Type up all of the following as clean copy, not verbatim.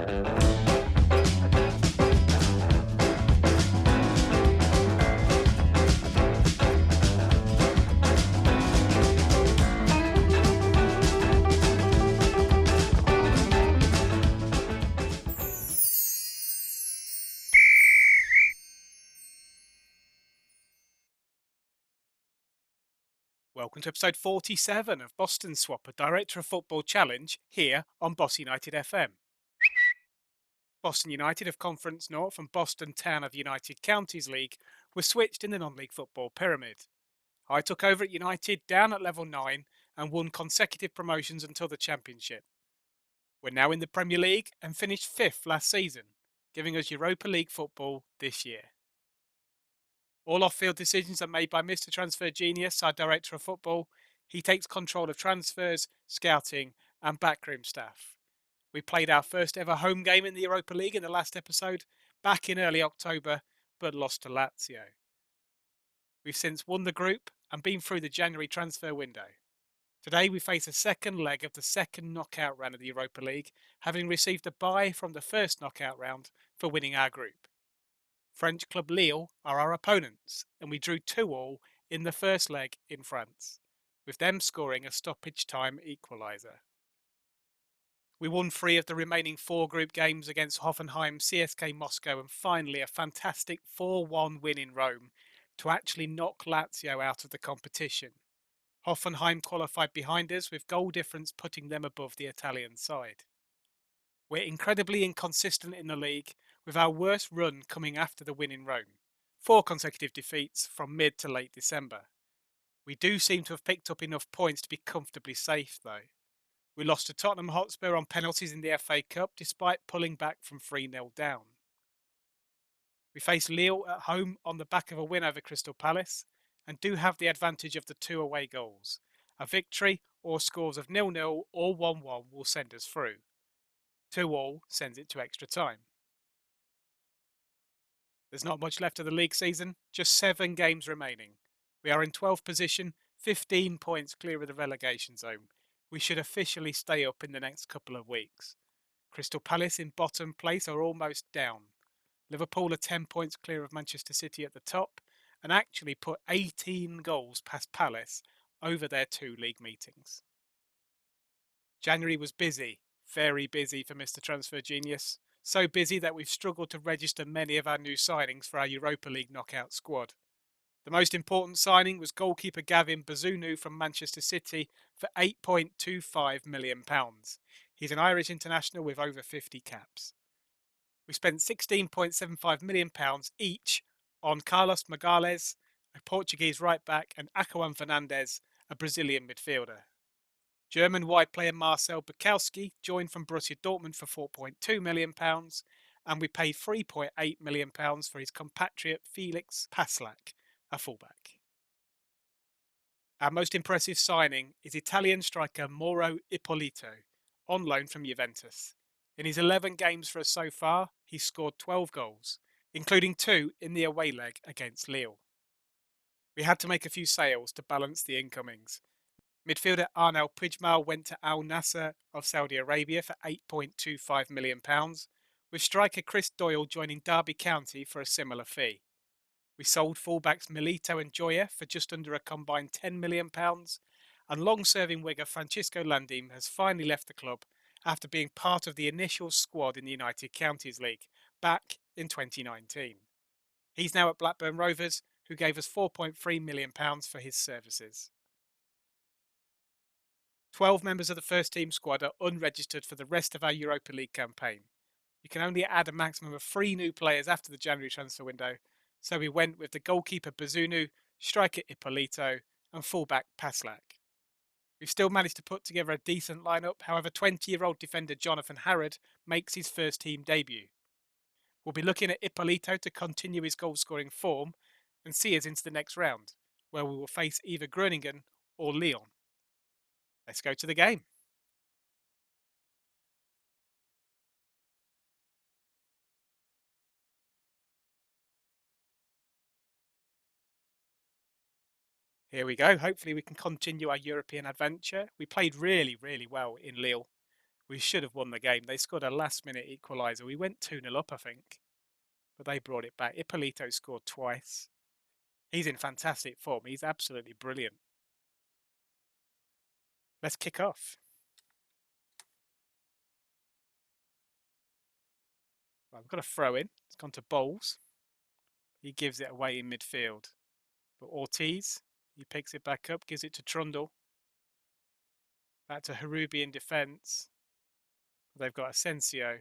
Welcome to episode 47 of Boston Swap, a Director of Football Challenge here on Boss United FM. Boston United of Conference North and Boston Town of United Counties League were switched in the non-league football pyramid. I took over at United down at level 9 and won consecutive promotions until the Championship. We're now in the Premier League and finished 5th last season, giving us Europa League football this year. All off-field decisions are made by Mr. Transfer Genius, our Director of Football. He takes control of transfers, scouting and backroom staff. We played our first ever home game in the Europa League in the last episode, back in early October, but lost to Lazio. We've since won the group and been through the January transfer window. Today we face a second leg of the second knockout round of the Europa League, having received a bye from the first knockout round for winning our group. French club Lille are our opponents, and we drew 2-2 in the first leg in France, with them scoring a stoppage time equaliser. We won 3 of the remaining 4 group games against Hoffenheim, CSK Moscow and finally a fantastic 4-1 win in Rome to actually knock Lazio out of the competition. Hoffenheim qualified behind us, with goal difference putting them above the Italian side. We're incredibly inconsistent in the league, with our worst run coming after the win in Rome. 4 consecutive defeats from mid to late December. We do seem to have picked up enough points to be comfortably safe though. We lost to Tottenham Hotspur on penalties in the FA Cup despite pulling back from 3-0 down. We face Lille at home on the back of a win over Crystal Palace and do have the advantage of the 2 away goals. A victory or scores of 0-0 or 1-1 will send us through. 2-2 sends it to extra time. There's not much left of the league season, just 7 games remaining. We are in 12th position, 15 points clear of the relegation zone. We should officially stay up in the next couple of weeks. Crystal Palace in bottom place are almost down. Liverpool are 10 points clear of Manchester City at the top and actually put 18 goals past Palace over their 2 league meetings. January was busy, very busy for Mr. Transfer Genius. So busy that we've struggled to register many of our new signings for our Europa League knockout squad. The most important signing was goalkeeper Gavin Bazunu from Manchester City for £8.25 million. He's an Irish international with over 50 caps. We spent £16.75 million each on Carlos Magalhães, a Portuguese right-back, and Acauan Fernandes, a Brazilian midfielder. German wide player Marcel Bukowski joined from Borussia Dortmund for £4.2 million, and we paid £3.8 million for his compatriot Felix Paslak, a fullback. Our most impressive signing is Italian striker Mauro Ippolito, on loan from Juventus. In his 11 games for us so far, he's scored 12 goals, including 2 in the away leg against Lille. We had to make a few sales to balance the incomings. Midfielder Arnel Pujmal went to Al Nassr of Saudi Arabia for £8.25 million, with striker Chris Doyle joining Derby County for a similar fee. We sold fullbacks Milito and Joya for just under a combined £10 million, and long-serving winger Francisco Landim has finally left the club after being part of the initial squad in the United Counties League back in 2019. He's now at Blackburn Rovers, who gave us £4.3 million for his services. 12 members of the first team squad are unregistered for the rest of our Europa League campaign. You can only add a maximum of 3 new players after the January transfer window, so we went with the goalkeeper Bazunu, striker Ippolito and fullback Paslak. We've still managed to put together a decent lineup, however 20-year-old defender Jonathan Harrod makes his first team debut. We'll be looking at Ippolito to continue his goal-scoring form and see us into the next round, where we will face either Groningen or Lyon. Let's go to the game. Here we go. Hopefully we can continue our European adventure. We played really well in Lille. We should have won the game. They scored a last-minute equaliser. We went 2-0 up, I think, but they brought it back. Ippolito scored twice. He's in fantastic form. He's absolutely brilliant. Let's kick off. Right, we've got a throw in. It's gone to Bowles. He gives it away in midfield. But Ortiz, he picks it back up, gives it to Trundle. Back to Harubi in defence. They've got Asensio.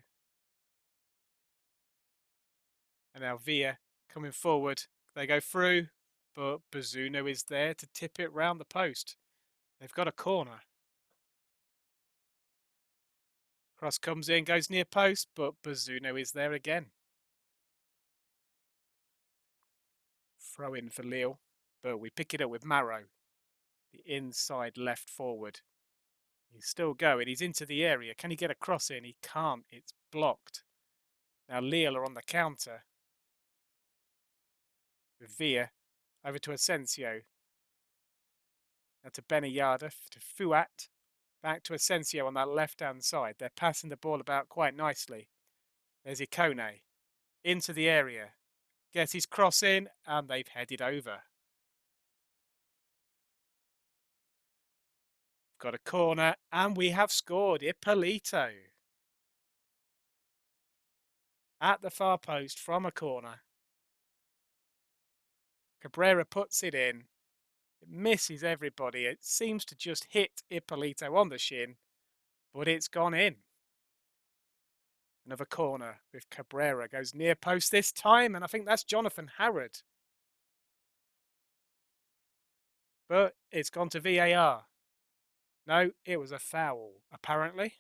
And now Villa coming forward. They go through, but Bazunu is there to tip it round the post. They've got a corner. Cross comes in, goes near post, but Bazunu is there again. Throw in for Lille, but we pick it up with Marrow, the inside left forward. He's still going, he's into the area. Can he get a cross in? He can't, it's blocked. Now Lille are on the counter. With Villa, over to Asensio. Now to Benayada, to Fuat. Back to Asensio on that left-hand side. They're passing the ball about quite nicely. There's Ikone. Into the area. Gets his cross in, and they've headed over. Got a corner, and we have scored. Ippolito. At the far post from a corner. Cabrera puts it in. It misses everybody. It seems to just hit Ippolito on the shin, but it's gone in. Another corner with Cabrera. Goes near post this time, and I think that's Jonathan Harrod. But it's gone to VAR. No, it was a foul, apparently.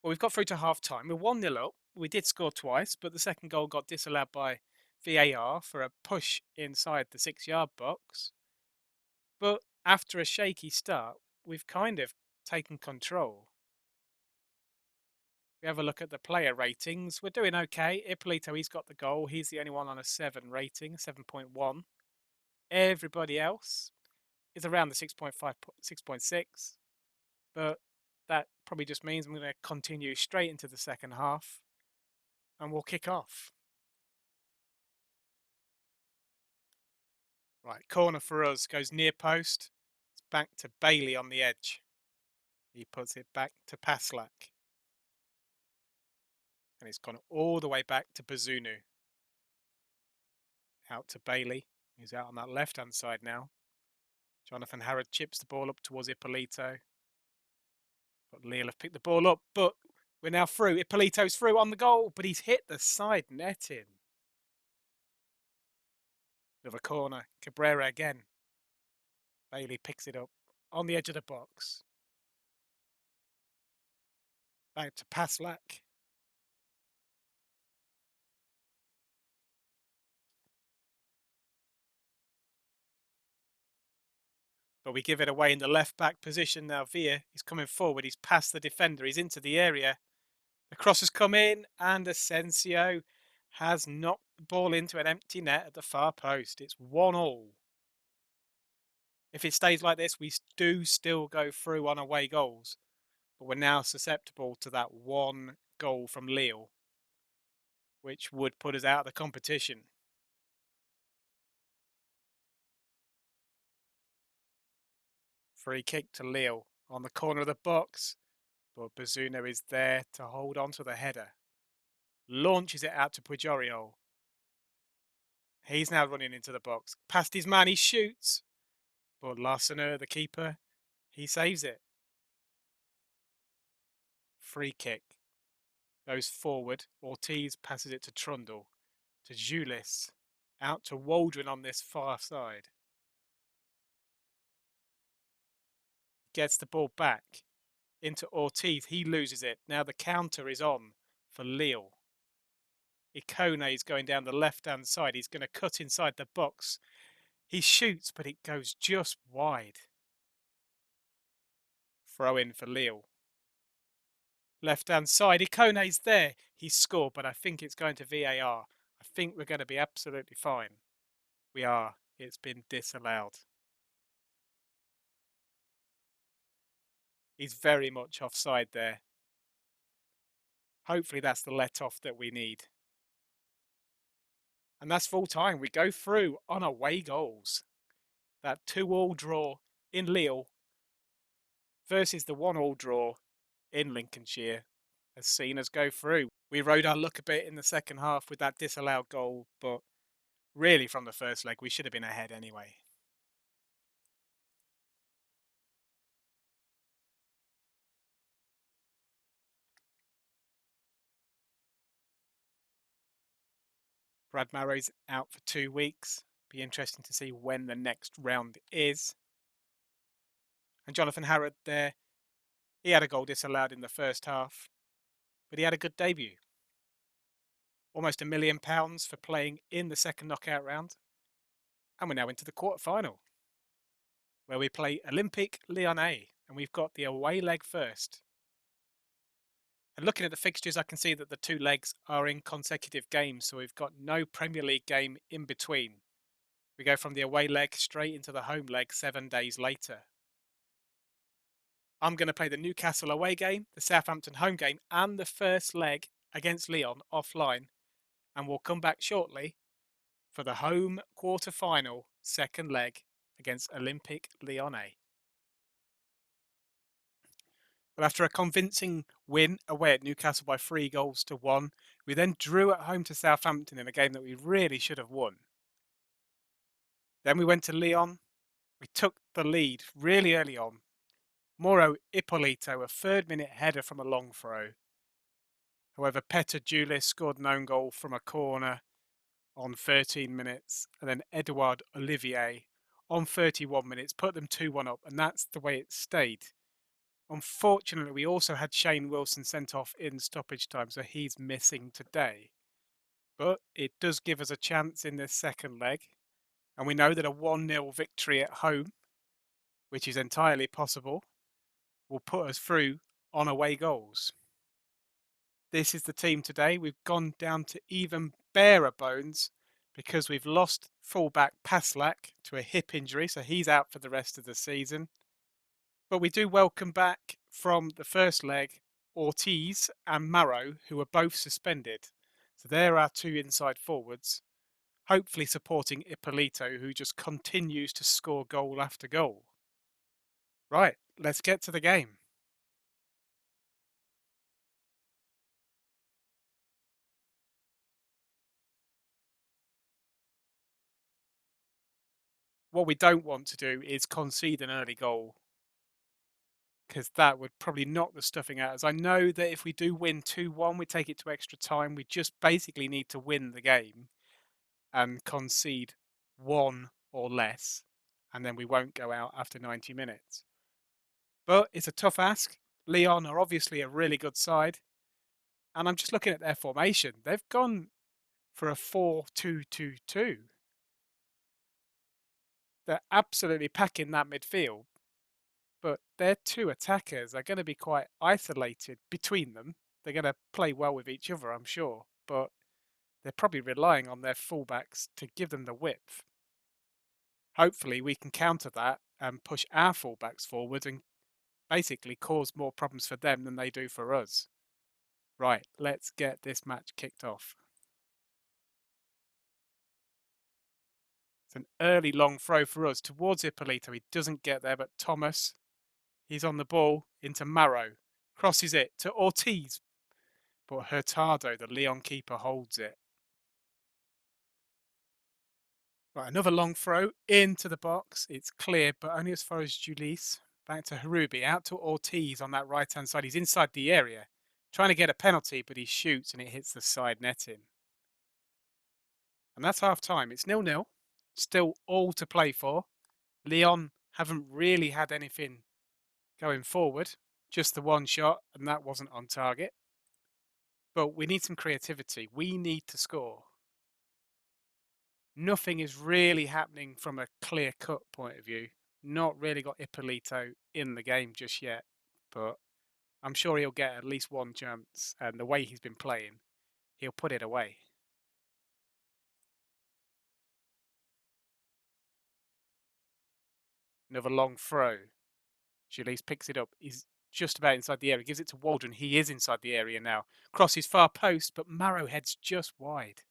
Well, we've got through to half-time. We're 1-0 up. We did score twice, but the second goal got disallowed by VAR for a push inside the 6-yard box. But after a shaky start, we've kind of taken control. We have a look at the player ratings. We're doing okay. Ippolito, he's got the goal. He's the only one on a 7 rating, 7.1. Everybody else is around the 6.5, 6.6. But that probably just means I'm going to continue straight into the second half and we'll kick off. Right, corner for us goes near post. It's back to Bailey on the edge. He puts it back to Paslak. And it's gone all the way back to Bazunu. Out to Bailey. He's out on that left-hand side now. Jonathan Harrod chips the ball up towards Ippolito. But Lille have picked the ball up, but we're now through. Ippolito's through on the goal, but he's hit the side netting. Another corner. Cabrera again. Bailey picks it up on the edge of the box. Back to Paslak. But we give it away in the left-back position now. Villa, he's coming forward. He's past the defender. He's into the area. The cross has come in, and Asensio has knocked the ball into an empty net at the far post. It's 1-1. If it stays like this, we do still go through on away goals. But we're now susceptible to that one goal from Lille, which would put us out of the competition. Free kick to Lille on the corner of the box, but Bazunu is there to hold on to the header. Launches it out to Pujorio. He's now running into the box. Past his man, he shoots. But Larsener, the keeper, he saves it. Free kick. Goes forward. Ortiz passes it to Trundle. To Julis. Out to Waldron on this far side. Gets the ball back into Ortiz. He loses it. Now the counter is on for Lille. Ikone is going down the left-hand side. He's going to cut inside the box. He shoots, but it goes just wide. Throw in for Lille. Left-hand side. Ikone's there. He's scored, but I think it's going to VAR. I think we're going to be absolutely fine. We are. It's been disallowed. He's very much offside there. Hopefully that's the let-off that we need. And that's full time. We go through on away goals. That 2-2 draw in Lille versus the 1-1 draw in Lincolnshire has seen us go through. We rode our luck a bit in the second half with that disallowed goal, but really from the first leg we should have been ahead anyway. Brad Marrow's out for 2 weeks. Be interesting to see when the next round is. And Jonathan Harrod there, he had a goal disallowed in the first half, but he had a good debut. Almost £1 million for playing in the second knockout round. And we're now into the quarter-final, where we play Olympique Lyonnais, and we've got the away leg first. And looking at the fixtures, I can see that the 2 legs are in consecutive games, so we've got no Premier League game in between. We go from the away leg straight into the home leg 7 days later. I'm going to play the Newcastle away game, the Southampton home game, and the first leg against Lyon offline, and we'll come back shortly for the home quarter-final second leg against Olympique Lyonnais. But after a convincing win away at Newcastle by 3-1, we then drew at home to Southampton in a game that we really should have won. Then we went to Lyon. We took the lead really early on. Mauro Ippolito, a third-minute header from a long throw. However, Petr Julis scored an own goal from a corner on 13 minutes, and then Edouard Olivier on 31 minutes put them 2-1 up, and that's the way it stayed. Unfortunately, we also had Shane Wilson sent off in stoppage time, so he's missing today. But it does give us a chance in this second leg, and we know that a 1-0 victory at home, which is entirely possible, will put us through on away goals. This is the team today. We've gone down to even barer bones because we've lost fullback Paslak to a hip injury, so he's out for the rest of the season. But we do welcome back from the first leg Ortiz and Marrow, who are both suspended. So they're our 2 inside forwards, hopefully supporting Ippolito, who just continues to score goal after goal. Right, let's get to the game. What we don't want to do is concede an early goal, because that would probably knock the stuffing out of us. I know that if we do win 2-1, we take it to extra time. We just basically need to win the game and concede 1 or less, and then we won't go out after 90 minutes. But it's a tough ask. Lyon are obviously a really good side, and I'm just looking at their formation. They've gone for a 4-2-2-2. They're absolutely packing that midfield, but their 2 attackers are going to be quite isolated between them. They're going to play well with each other, I'm sure, but they're probably relying on their fullbacks to give them the width. Hopefully we can counter that and push our fullbacks forward and basically cause more problems for them than they do for us. Right, let's get this match kicked off. It's an early long throw for us towards Ippolito. He doesn't get there, but Thomas, he's on the ball into Marrow. Crosses it to Ortiz, but Hurtado, the Lyon keeper, holds it. Right, another long throw into the box. It's clear, but only as far as Julis. Back to Harubi, out to Ortiz on that right-hand side. He's inside the area, trying to get a penalty, but he shoots and it hits the side netting. And that's half-time. It's 0-0. Still all to play for. Lyon haven't really had anything going forward. Just the one shot, and that wasn't on target. But we need some creativity. We need to score. Nothing is really happening from a clear-cut point of view. Not really got Ippolito in the game just yet, but I'm sure he'll get at least one chance, and the way he's been playing, he'll put it away. Another long throw. Julis picks it up. He's just about inside the area. Gives it to Waldron. He is inside the area now. Crosses far post, but Marrow heads just wide.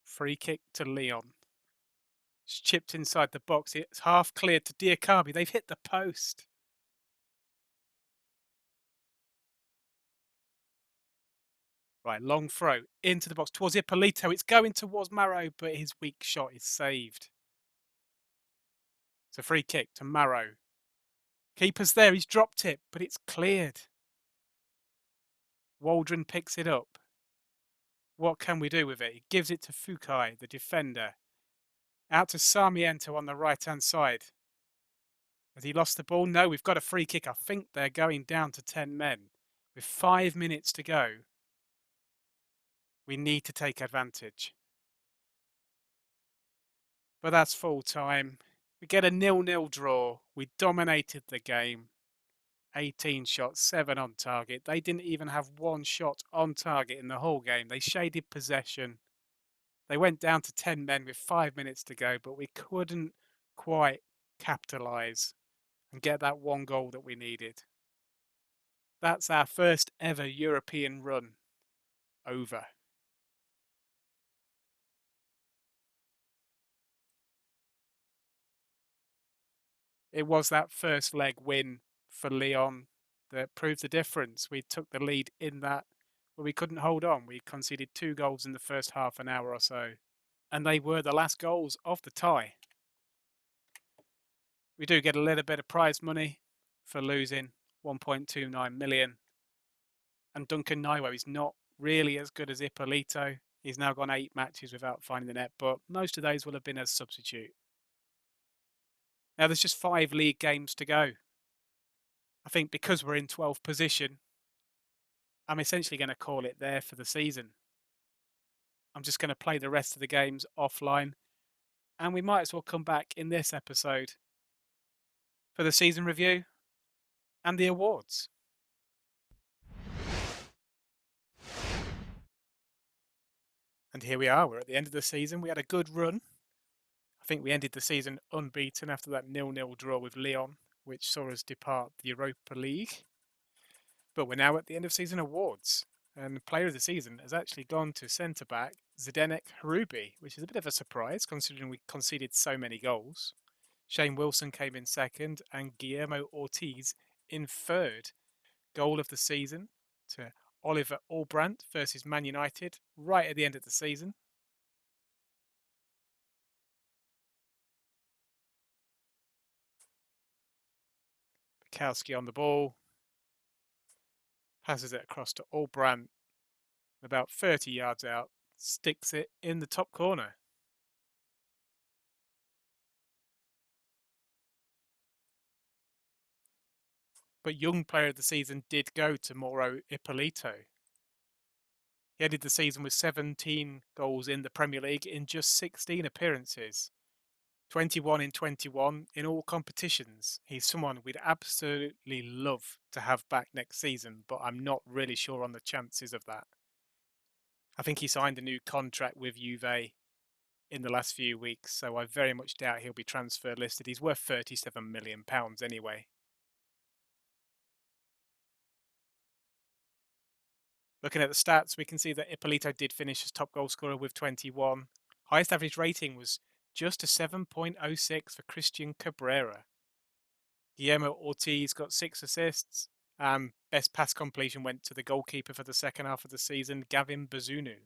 Free kick to Leon. It's chipped inside the box. It's half cleared to Diakabi. They've hit the post. Right, long throw into the box towards Ippolito. It's going towards Marrow, but his weak shot is saved. It's a free kick to Marrow. Keeper's there. He's dropped it, but it's cleared. Waldron picks it up. What can we do with it? He gives it to Fukai, the defender. Out to Sarmiento on the right-hand side. Has he lost the ball? No, we've got a free kick. I think they're going down to 10 men. With 5 minutes to go, we need to take advantage. But that's full time. We get a 0-0 draw. We dominated the game. 18 shots, 7 on target. They didn't even have 1 shot on target in the whole game. They shaded possession. They went down to 10 men with 5 minutes to go, but we couldn't quite capitalise and get that 1 goal that we needed. That's our first ever European run over. It was that first leg win for Lyon that proved the difference. We took the lead in that, but we couldn't hold on. We conceded 2 goals in the first half an hour or so, and they were the last goals of the tie. We do get a little bit of prize money for losing, 1.29 million. And Duncan Naiwo is not really as good as Ippolito. He's now gone 8 matches without finding the net, but most of those will have been as substitute. Now there's just 5 league games to go. I think because we're in 12th position, I'm essentially going to call it there for the season. I'm just going to play the rest of the games offline, and we might as well come back in this episode for the season review and the awards. And here we are, we're at the end of the season. We had a good run. I think we ended the season unbeaten after that 0-0 draw with Lyon, which saw us depart the Europa League. But we're now at the end of season awards. And player of the season has actually gone to centre-back Zdenek Harubi, which is a bit of a surprise considering we conceded so many goals. Shane Wilson came in second and Guillermo Ortiz in third. Goal of the season to Oliver Albrandt versus Man United right at the end of the season. Bukowski on the ball. Passes it across to Albrandt. About 30 yards out. Sticks it in the top corner. But young player of the season did go to Mauro Ippolito. He ended the season with 17 goals in the Premier League in just 16 appearances. 21 in 21 in all competitions. He's someone we'd absolutely love to have back next season, but I'm not really sure on the chances of that. I think he signed a new contract with Juve in the last few weeks, so I very much doubt he'll be transfer listed. He's worth £37 million anyway. Looking at the stats, we can see that Ippolito did finish as top goal scorer with 21. Highest average rating was just a 7.06 for Christian Cabrera. Guillermo Ortiz got 6 assists. Best pass completion went to the goalkeeper for the second half of the season, Gavin Bazunu.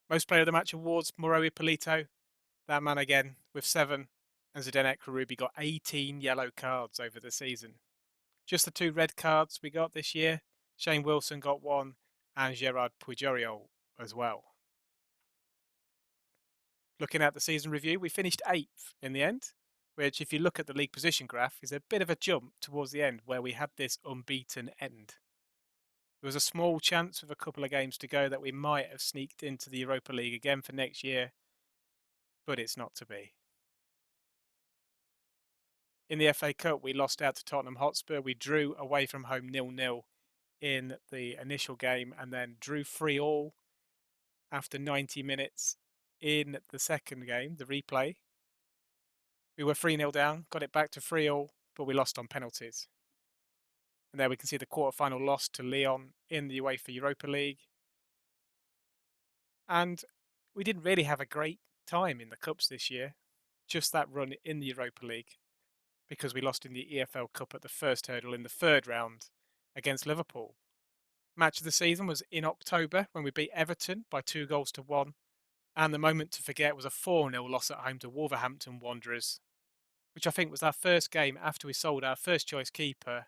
Most player of the match awards, Mauro Ippolito. That man again with 7. And Zdenek Harubi got 18 yellow cards over the season. Just the 2 red cards we got this year. Shane Wilson got 1 and Gerard Pujoriol as well. Looking at the season review, we finished 8th in the end, which if you look at the league position graph is a bit of a jump towards the end where we had this unbeaten end. There was a small chance with a couple of games to go that we might have sneaked into the Europa League again for next year, but it's not to be. In the FA Cup, we lost out to Tottenham Hotspur. We drew away from home 0-0 in the initial game and then drew 3-3 after 90 minutes in the second game, the replay. We were 3-0 down, got it back to 3-3, but we lost on penalties. And there we can see the quarter-final loss to Lyon in the UEFA Europa League. And we didn't really have a great time in the Cups this year, just that run in the Europa League, because we lost in the EFL Cup at the first hurdle in the third round against Liverpool. Match of the season was in October when we beat Everton by 2-1, and the moment to forget was a 4-0 loss at home to Wolverhampton Wanderers, which I think was our first game after we sold our first choice keeper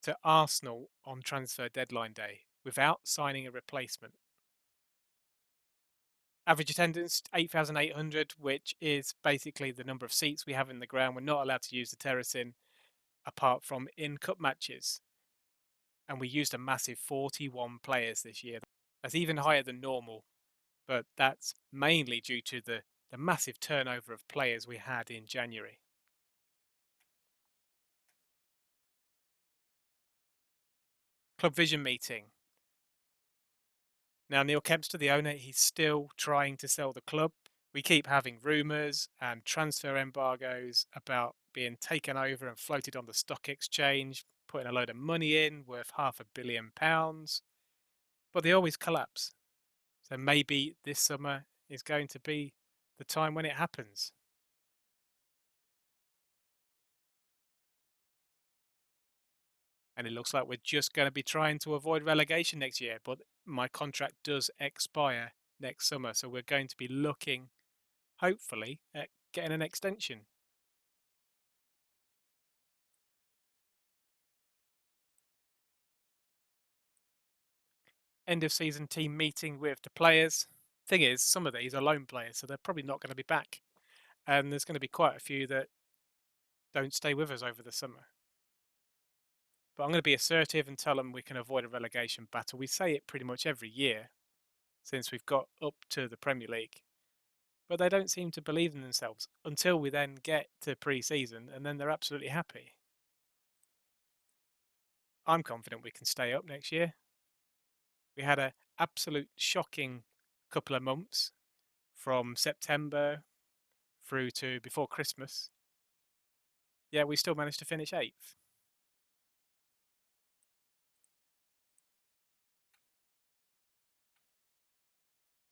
to Arsenal on transfer deadline day without signing a replacement. Average attendance 8,800, which is basically the number of seats we have in the ground. We're not allowed to use the terracing apart from in cup matches. And we used a massive 41 players this year. That's even higher than normal, but that's mainly due to the massive turnover of players we had in January. Club Vision meeting. Now, Neil Kempster, the owner, he's still trying to sell the club. We keep having rumours and transfer embargoes about being taken over and floated on the stock exchange, putting a load of money in worth £500 million, but they always collapse. So maybe this summer is going to be the time when it happens. And it looks like we're just going to be trying to avoid relegation next year, but my contract does expire next summer, so we're going to be looking, hopefully, at getting an extension. End of season team meeting with the players. Thing is, some of these are loan players, so they're probably not going to be back. And there's going to be quite a few that don't stay with us over the summer. But I'm going to be assertive and tell them we can avoid a relegation battle. We say it pretty much every year since we've got up to the Premier League. But they don't seem to believe in themselves until we then get to pre-season, and then they're absolutely happy. I'm confident we can stay up next year. We had an absolute shocking couple of months from September through to before Christmas. Yeah, we still managed to finish 8th.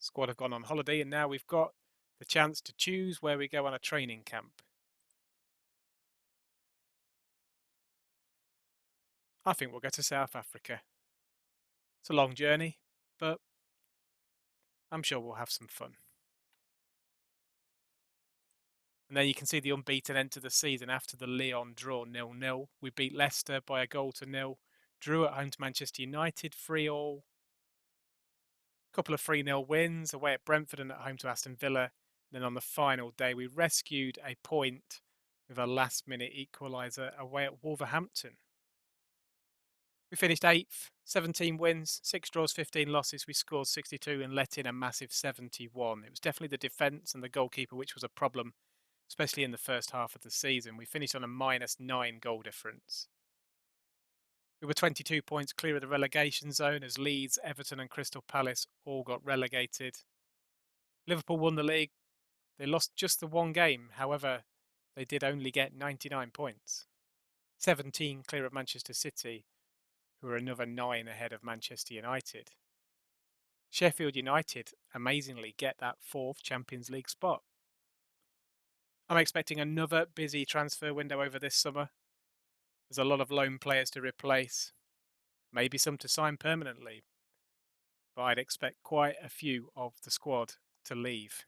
Squad have gone on holiday, and now we've got the chance to choose where we go on a training camp. I think we'll go to South Africa. It's a long journey, but I'm sure we'll have some fun. And then you can see the unbeaten end to the season after the Lyon draw 0-0. We beat Leicester by 1-0, drew at home to Manchester United 3-3. Couple of 3-0 wins away at Brentford and at home to Aston Villa. Then on the final day, we rescued a point with a last-minute equaliser away at Wolverhampton. We finished 8th, 17 wins, 6 draws, 15 losses. We scored 62 and let in a massive 71. It was definitely the defence and the goalkeeper which was a problem, especially in the first half of the season. We finished on a -9 goal difference. We were 22 points clear of the relegation zone as Leeds, Everton and Crystal Palace all got relegated. Liverpool won the league. They lost just the one game. However, they did only get 99 points. 17 clear of Manchester City, who are another 9 ahead of Manchester United. Sheffield United amazingly get that 4th Champions League spot. I'm expecting another busy transfer window over this summer. There's a lot of loan players to replace, maybe some to sign permanently, but I'd expect quite a few of the squad to leave.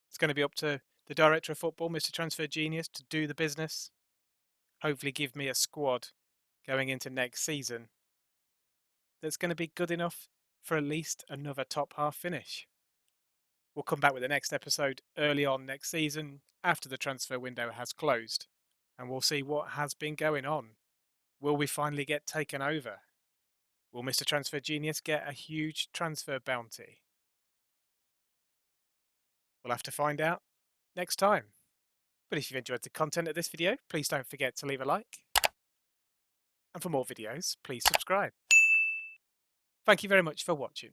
It's going to be up to the Director of Football, Mr. Transfer Genius, to do the business. Hopefully give me a squad going into next season that's going to be good enough for at least another top half finish. We'll come back with the next episode early on next season after the transfer window has closed, and we'll see what has been going on. Will we finally get taken over? Will Mr. Transfer Genius get a huge transfer bounty? We'll have to find out next time. But if you've enjoyed the content of this video, please don't forget to leave a like. And for more videos, please subscribe. Thank you very much for watching.